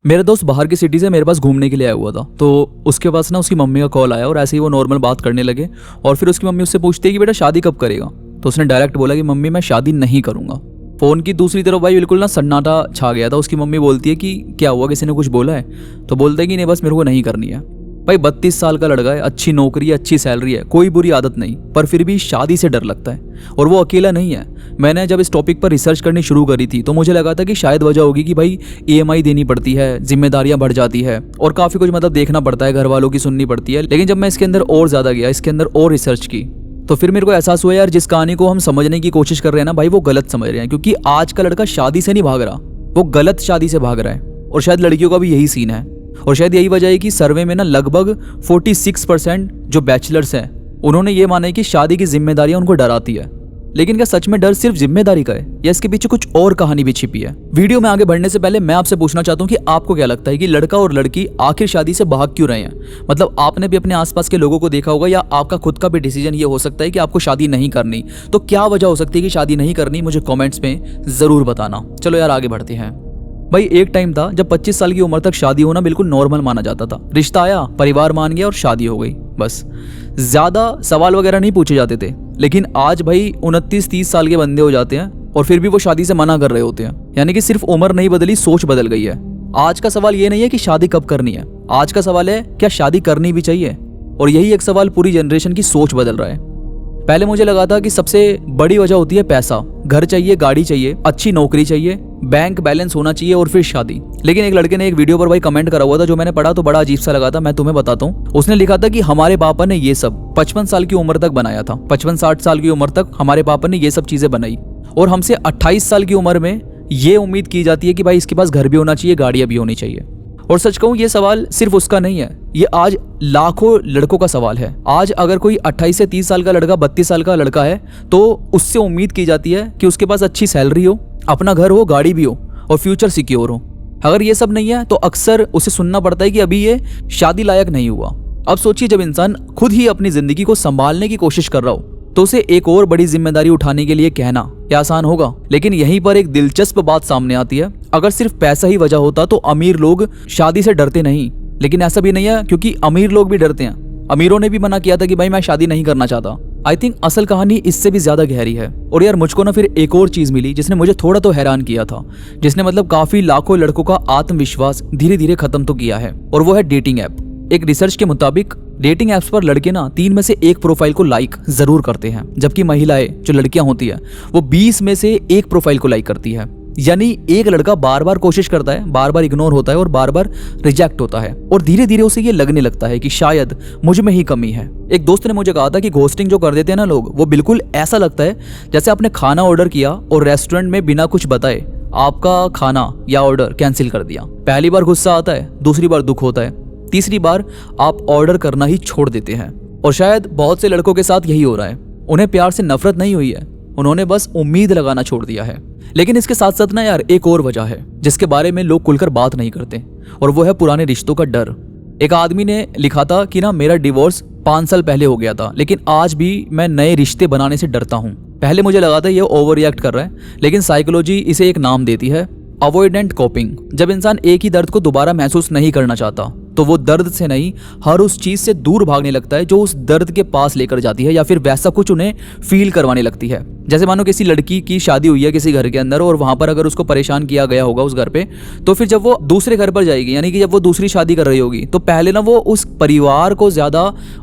मेरा दोस्त बाहर की सिटी से मेरे पास घूमने के लिए आया हुआ था। तो उसके पास ना उसकी मम्मी का कॉल आया और ऐसे ही वो नॉर्मल बात करने लगे। और फिर उसकी मम्मी उससे पूछती है कि बेटा शादी कब करेगा। तो उसने डायरेक्ट बोला कि मम्मी मैं शादी नहीं करूँगा। फ़ोन की दूसरी तरफ भाई बिल्कुल ना सन्नाटा छा गया था। उसकी मम्मी बोलती है कि क्या हुआ, किसी ने कुछ बोला है? तो बोलता है कि नहीं बस मेरे को नहीं करनी है। भाई 32 साल का लड़का है, अच्छी नौकरी है, अच्छी सैलरी है, कोई बुरी आदत नहीं, पर फिर भी शादी से डर लगता है। और वो अकेला नहीं है। मैंने जब इस टॉपिक पर रिसर्च करनी शुरू करी थी तो मुझे लगा था कि शायद वजह होगी कि भाई EMI देनी पड़ती है, जिम्मेदारियां बढ़ जाती है और काफ़ी कुछ मतलब देखना पड़ता है, घर वालों की सुननी पड़ती है। लेकिन जब मैं इसके अंदर और ज़्यादा गया, इसके अंदर और रिसर्च की, तो फिर मेरे को एहसास हुआ यार जिस कहानी को हम समझने की कोशिश कर रहे हैं ना भाई, वो गलत समझ रहे हैं। क्योंकि आज का लड़का शादी से नहीं भाग रहा, वो गलत शादी से भाग रहा है। और शायद लड़कियों का भी यही सीन है। और शायद यही वजह है कि सर्वे में ना लगभग 46% जो बैचलर्स हैं उन्होंने ये माना है कि शादी की जिम्मेदारियां उनको डराती है। लेकिन क्या सच में डर सिर्फ जिम्मेदारी का है या इसके पीछे कुछ और कहानी भी छिपी है? वीडियो में आगे बढ़ने से पहले मैं आपसे पूछना चाहता हूँ कि आपको क्या लगता है कि लड़का और लड़की आखिर शादी से भाग क्यों रहे हैं? मतलब आपने भी अपने आसपास के लोगों को देखा होगा या आपका खुद का भी डिसीजन ये हो सकता है कि आपको शादी नहीं करनी। तो क्या वजह हो सकती है कि शादी नहीं करनी? मुझे कॉमेंट्स में जरूर बताना। चलो यार आगे बढ़ते हैं। भाई एक टाइम था जब 25 साल की उम्र तक शादी होना बिल्कुल नॉर्मल माना जाता था। रिश्ता आया, परिवार मान गया और शादी हो गई, बस। ज्यादा सवाल वगैरह नहीं पूछे जाते थे। लेकिन आज भाई 29-30 साल के बंदे हो जाते हैं और फिर भी वो शादी से मना कर रहे होते हैं। यानी कि सिर्फ उम्र नहीं बदली, सोच बदल गई है। आज का सवाल ये नहीं है कि शादी कब करनी है, आज का सवाल है क्या शादी करनी भी चाहिए। और यही एक सवाल पूरी जनरेशन की सोच बदल रहा है। पहले मुझे लगा था कि सबसे बड़ी वजह होती है पैसा, घर चाहिए, गाड़ी चाहिए, अच्छी नौकरी चाहिए, बैंक बैलेंस होना चाहिए और फिर शादी। लेकिन एक लड़के ने एक वीडियो पर भाई कमेंट करा हुआ था जो मैंने पढ़ा तो बड़ा अजीब सा लगा था। मैं तुम्हें बताता हूँ। उसने लिखा था कि हमारे पापा ने ये सब 55 साल की उम्र तक बनाया था। 55-60 साल की उम्र तक हमारे पापा ने ये सब चीजें बनाई और हमसे 28 साल की उम्र में ये उम्मीद की जाती है कि भाई इसके पास घर भी होना चाहिए, गाड़ियां भी होनी चाहिए। और सच कहूं ये सवाल सिर्फ उसका नहीं है, ये आज लाखों लड़कों का सवाल है। आज अगर कोई 28 से 30 साल का लड़का 32 साल का लड़का है तो उससे उम्मीद की जाती है कि उसके पास अच्छी सैलरी हो, अपना घर हो, गाड़ी भी हो और फ्यूचर सिक्योर हो। अगर ये सब नहीं है तो अक्सर उसे सुनना पड़ता है कि अभी ये शादी लायक नहीं हुआ। अब सोचिए जब इंसान खुद ही अपनी जिंदगी को संभालने की कोशिश कर रहा हो तो उसे एक और बड़ी जिम्मेदारी उठाने के लिए कहना क्या आसान होगा? लेकिन यहीं पर एक दिलचस्प बात सामने आती है। अगर सिर्फ पैसा ही वजह होता तो अमीर लोग शादी से डरते नहीं। लेकिन ऐसा भी नहीं है, क्योंकि अमीर लोग भी डरते हैं। अमीरों ने भी मना किया था कि भाई मैं शादी नहीं करना चाहता। आई थिंक असल कहानी इससे भी ज्यादा गहरी है। और यार मुझको ना फिर एक और चीज मिली जिसने मुझे थोड़ा तो हैरान किया था, जिसने मतलब काफी लाखों लड़कों का आत्मविश्वास धीरे धीरे खत्म तो किया है। और वो है डेटिंग ऐप। एक रिसर्च के मुताबिक डेटिंग ऐप्स पर लड़के ना 3 में से 1 प्रोफाइल को लाइक जरूर करते हैं, जबकि महिलाएं जो लड़कियां होती है वो 20 में से 1 प्रोफाइल को लाइक करती है। यानी एक लड़का बार बार कोशिश करता है, बार बार इग्नोर होता है और बार बार रिजेक्ट होता है और धीरे धीरे उसे ये लगने लगता है कि शायद मुझ में ही कमी है। एक दोस्त ने मुझे कहा था कि घोस्टिंग जो कर देते हैं ना लोग, वो बिल्कुल ऐसा लगता है जैसे आपने खाना ऑर्डर किया और रेस्टोरेंट में बिना कुछ बताए आपका खाना या ऑर्डर कैंसिल कर दिया। पहली बार गुस्सा आता है, दूसरी बार दुख होता है, तीसरी बार आप ऑर्डर करना ही छोड़ देते हैं। और शायद बहुत से लड़कों के साथ यही हो रहा है। उन्हें प्यार से नफरत नहीं हुई है, उन्होंने बस उम्मीद लगाना छोड़ दिया है। लेकिन इसके साथ साथ ना यार एक और वजह है जिसके बारे में लोग खुलकर बात नहीं करते, और वो है पुराने रिश्तों का डर। एक आदमी ने लिखा था कि ना मेरा डिवोर्स 5 साल पहले हो गया था, लेकिन आज भी मैं नए रिश्ते बनाने से डरता हूँ। पहले मुझे लगा था ये ओवर रिएक्ट कर रहा है, लेकिन साइकोलॉजी इसे एक नाम देती है, अवॉइडेंट कोपिंग। जब इंसान एक ही दर्द को दोबारा महसूस नहीं करना चाहता तो वो दर्द से नहीं, हर उस चीज से दूर भागने लगता है जो उस दर्द के पास लेकर जाती है, या फिर वैसा कुछ उन्हें फील करवाने लगती है। जैसे मानो किसी लड़की की शादी हुई है किसी घर के अंदर और वहां पर अगर उसको परेशान किया गया होगा उस घर पे, तो फिर जब वो दूसरे घर पर जाएगी, यानी कि जब वो दूसरी शादी कर रही होगी, तो पहले ना वो उस परिवार को ज्यादा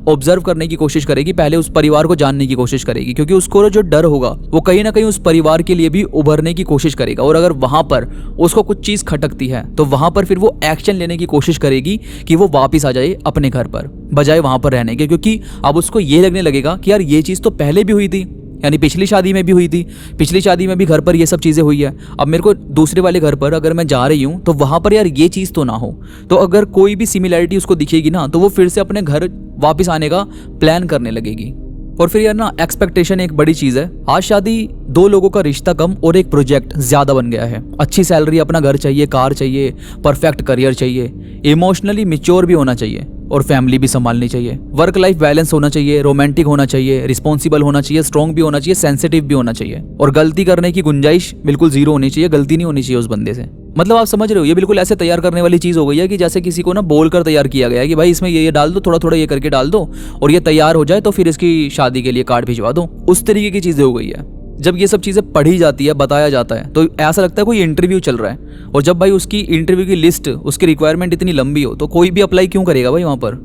ऑब्जर्व करने की कोशिश करेगी, पहले उस परिवार को जानने की कोशिश करेगी, क्योंकि उसको जो डर होगा वो कहीं ना कहीं उस परिवार के लिए भी उभरने की कोशिश करेगा। और अगर वहां पर उसको कुछ चीज खटकती है तो वहां पर फिर वो एक्शन लेने की कोशिश करेगी कि वो वापिस आ जाए अपने घर पर, बजाय वहां पर रहने के। क्योंकि अब उसको ये लगने लगेगा कि यार ये चीज तो पहले भी हुई थी, यानी पिछली शादी में भी हुई थी, पिछली शादी में भी घर पर ये सब चीजें हुई है। अब मेरे को दूसरे वाले घर पर अगर मैं जा रही हूँ तो वहां पर यार ये चीज तो ना हो। तो अगर कोई भी सिमिलैरिटी उसको दिखेगी ना तो वो फिर से अपने घर वापस आने का प्लान करने लगेगी। और फिर यार ना एक्सपेक्टेशन एक बड़ी चीज है। आज शादी 2 लोगों का रिश्ता कम और एक प्रोजेक्ट ज्यादा बन गया है। अच्छी सैलरी, अपना घर चाहिए, कार चाहिए, परफेक्ट करियर चाहिए, इमोशनली मैच्योर भी होना चाहिए और फैमिली भी संभालनी चाहिए, वर्क लाइफ बैलेंस होना चाहिए, रोमांटिक होना चाहिए, रिस्पॉन्सिबल होना चाहिए, स्ट्रॉन्ग भी होना चाहिए, सेंसिटिव भी होना चाहिए, और गलती करने की गुंजाइश बिल्कुल 0 होनी चाहिए, गलती नहीं होनी चाहिए उस बंदे से। मतलब आप समझ रहे हो, ये बिल्कुल ऐसे तैयार करने वाली चीज़ हो गई है कि जैसे किसी को ना बोल कर तैयार किया गया है कि भाई इसमें ये डाल दो, थोड़ा थोड़ा ये करके डाल दो और ये तैयार हो जाए तो फिर इसकी शादी के लिए कार्ड भिजवा दो। उस तरीके की चीज़ें हो गई है। जब ये सब चीज़ें पढ़ी जाती है, बताया जाता है, तो ऐसा लगता है कोई इंटरव्यू चल रहा है। और जब भाई उसकी इंटरव्यू की लिस्ट, उसकी रिक्वायरमेंट इतनी लंबी हो तो कोई भी अप्लाई क्यों करेगा भाई वहाँ पर।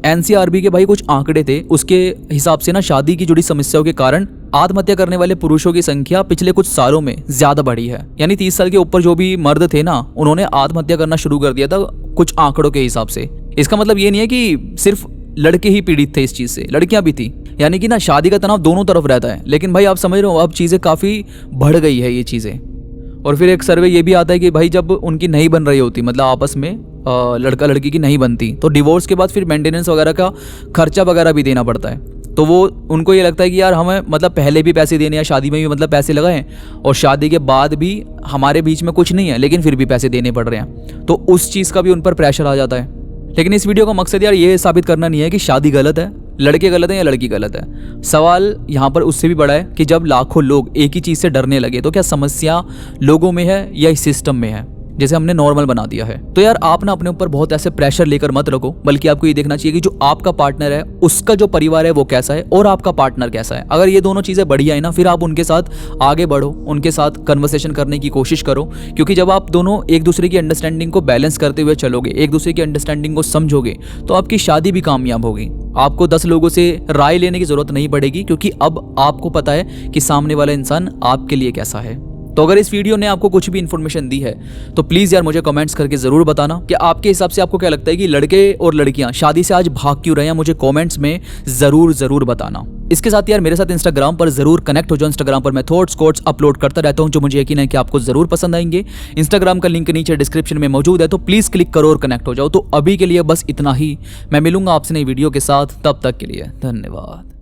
एनसीआरबी के भाई कुछ आंकड़े थे, उसके हिसाब से ना शादी की जुड़ी समस्याओं के कारण आत्महत्या करने वाले पुरुषों की संख्या पिछले कुछ सालों में ज्यादा बढ़ी है। यानी 30 साल के ऊपर जो भी मर्द थे ना, उन्होंने आत्महत्या करना शुरू कर दिया था कुछ आंकड़ों के हिसाब से। इसका मतलब ये नहीं है कि सिर्फ लड़के ही पीड़ित थे इस चीज से, लड़कियां भी थी। यानी कि ना शादी का तनाव दोनों तरफ रहता है। लेकिन भाई आप समझ रहे हो, अब चीजें काफी बढ़ गई है ये चीजें। और फिर एक सर्वे ये भी आता है कि भाई जब उनकी नहीं बन रही होती, मतलब आपस में लड़का लड़की की नहीं बनती, तो डिवोर्स के बाद फिर मेंटेनेंस वगैरह का खर्चा वगैरह भी देना पड़ता है। तो वो उनको ये लगता है कि यार हमें मतलब पहले भी पैसे देने, या शादी में भी मतलब पैसे लगाएं और शादी के बाद भी हमारे बीच में कुछ नहीं है लेकिन फिर भी पैसे देने पड़ रहे हैं, तो उस चीज़ का भी उन पर प्रेशर आ जाता है। लेकिन इस वीडियो का मकसद यार ये साबित करना नहीं है कि शादी गलत है, लड़के गलत है या लड़की गलत है। सवाल यहाँ पर उससे भी बड़ा है कि जब लाखों लोग एक ही चीज़ से डरने लगे तो क्या समस्या लोगों में है या इस सिस्टम में है, जैसे हमने नॉर्मल बना दिया है। तो यार आप ना अपने ऊपर बहुत ऐसे प्रेशर लेकर मत रखो, बल्कि आपको ये देखना चाहिए कि जो आपका पार्टनर है उसका जो परिवार है वो कैसा है और आपका पार्टनर कैसा है। अगर ये दोनों चीज़ें बढ़िया है ना, फिर आप उनके साथ आगे बढ़ो, उनके साथ कन्वर्सेशन करने की कोशिश करो। क्योंकि जब आप दोनों एक दूसरे की अंडरस्टैंडिंग को बैलेंस करते हुए चलोगे, एक दूसरे की अंडरस्टैंडिंग को समझोगे, तो आपकी शादी भी कामयाब होगी। आपको 10 लोगों से राय लेने की जरूरत नहीं पड़ेगी, क्योंकि अब आपको पता है कि सामने वाला इंसान आपके लिए कैसा है। तो अगर इस वीडियो ने आपको कुछ भी इन्फॉर्मेशन दी है तो प्लीज़ यार मुझे कमेंट्स करके ज़रूर बताना कि आपके हिसाब से आपको क्या लगता है कि लड़के और लड़कियां शादी से आज भाग क्यों रहे हैं। मुझे कमेंट्स में ज़रूर बताना। इसके साथ यार मेरे साथ इंस्टाग्राम पर ज़रूर कनेक्ट हो जाओ। इंस्टाग्राम पर मैं थॉट्स कोट्स अपलोड करता रहता हूँ जो मुझे यकीन है कि आपको ज़रूर पसंद आएंगे। इंस्टाग्राम का लिंक नीचे डिस्क्रिप्शन में मौजूद है, तो प्लीज़ क्लिक करो और कनेक्ट हो जाओ। तो अभी के लिए बस इतना ही, मैं मिलूंगा आपसे नई वीडियो के साथ, तब तक के लिए धन्यवाद।